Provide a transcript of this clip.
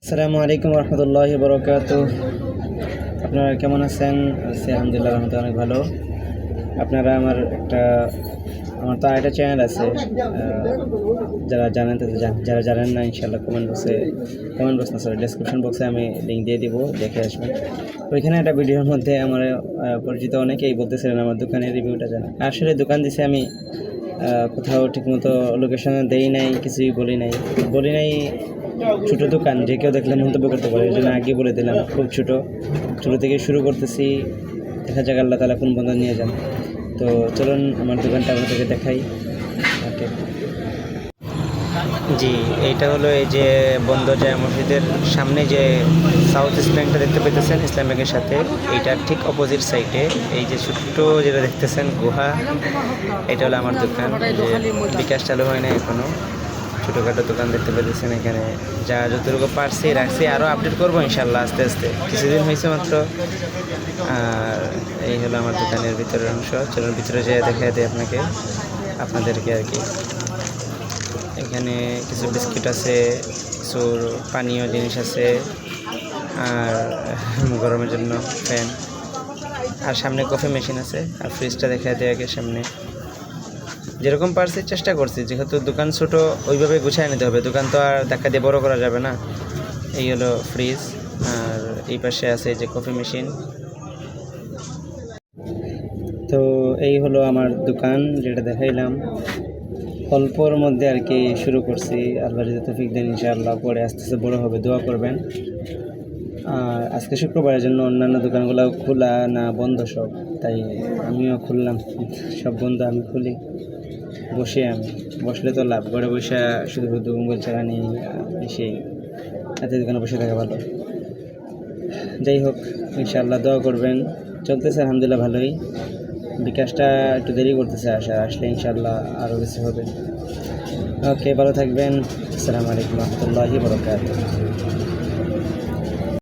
আসসালামু আলাইকুম রহমতুল্লাহি বরকাতুহ। আপনারা কেমন আছেন? আছি আলহামদুলিল্লাহ, রহমতুল্লাহ অনেক ভালো। আপনারা আমার তো আরেকটা চ্যানেল আছে, যারা জানেন তো যারা জানেন না ইনশাআল্লাহ কমেন্ট বক্স না সরি ডেসক্রিপশন বক্সে আমি লিঙ্ক দিয়ে দিব, দেখে আসবেন। ওইখানে একটা ভিডিওর মধ্যে আমার পরিচিত অনেকেই বলতেছিলেন আমার দোকানের রিভিউটা জানা। আসলে দোকান দিছে আমি কোথাও ঠিকমতো লোকেশন দেই নাই, কিছুই বলি নাই। ছোটো দোকান, যে কেউ দেখলে মন্তব্য করতে পারে, এই জন্য আগে বলে দিলাম খুব ছোটো থেকে শুরু করতেছি। দেখা যাক আল্লাহ তাআলা কোন বন্ধ নিয়ে যান। তো চলুন আমার দোকানটা আপনাদেরকে দেখাই। ওকে জি, এইটা হলো এই যে বন্ধ জামে মসজিদের সামনে যে সাউথ ইস্ট ব্যাংকটা দেখতে পেতেছেন, ইসলাম ব্যাংকের সাথে এইটার ঠিক অপোজিট সাইডে এই যে ছোট্ট যেটা দেখতেছেন গুহা, এটা হলো আমার দোকান। যে বিকাশ চালু হয় না এখনও, ছোটোখাটো দোকান দেখতে পেতেছেন। এখানে যা যতটুকু পারছি রাখছি, আরও আপডেট করবো ইনশাল্লাহ আস্তে আস্তে, কিছুদিন হয়েছে মাত্র। আর এই হলো আমার দোকানের ভিতরের অংশ। চলুন ভিতরে যেয়ে দেখা দেয় আপনাদেরকে আর কি। এখানে কিছু বিস্কিট আছে, কিছু পানীয় জিনিস আছে, আর গরমের জন্য ফ্যান, আর সামনে কফি মেশিন আছে। আর ফ্রিজটা দেখা দেয় আগে সামনে। যেরকম পারছি চেষ্টা করছি, যেহেতু দোকান ছোটো ওইভাবে গুছিয়ে নিতে হবে, দোকান তো আর ধাক্কা দিয়ে বড়ো করা যাবে না। এই হলো ফ্রিজ, আর এই পাশে আছে যে কফি মেশিন। তো এই হলো আমার দোকান, যেটা দেখাইলাম অল্পর মধ্যে আর কি শুরু করছি। আল্লাহ যদি তৌফিক দেন ইনশাআল্লাহ পরে আস্তে আস্তে বড়ো হবে, দোয়া করবেন। আর আজকে শুক্রবারের জন্য অন্যান্য দোকানগুলো খোলা না বন্ধ সব, তাই আমিও খুললাম। সব বন্ধ, আমি খুলি। বসলে তো লাভ, ঘরে বসে শুধু মোবাইল চালানি এসে এত দোকানে বসে থাকা ভালো। যাই হোক, ইনশাআল্লাহ দোয়া করবেন। চলতেছে আলহামদুলিল্লাহ ভালোই। বিকাশটা একটু দেরি করতেছে, আসলে ইনশাআল্লাহ আরও বেশি হবে। ওকে, ভালো থাকবেন। আসসালামু আলাইকুম রহমতুল্লাহি বরকাতুহু।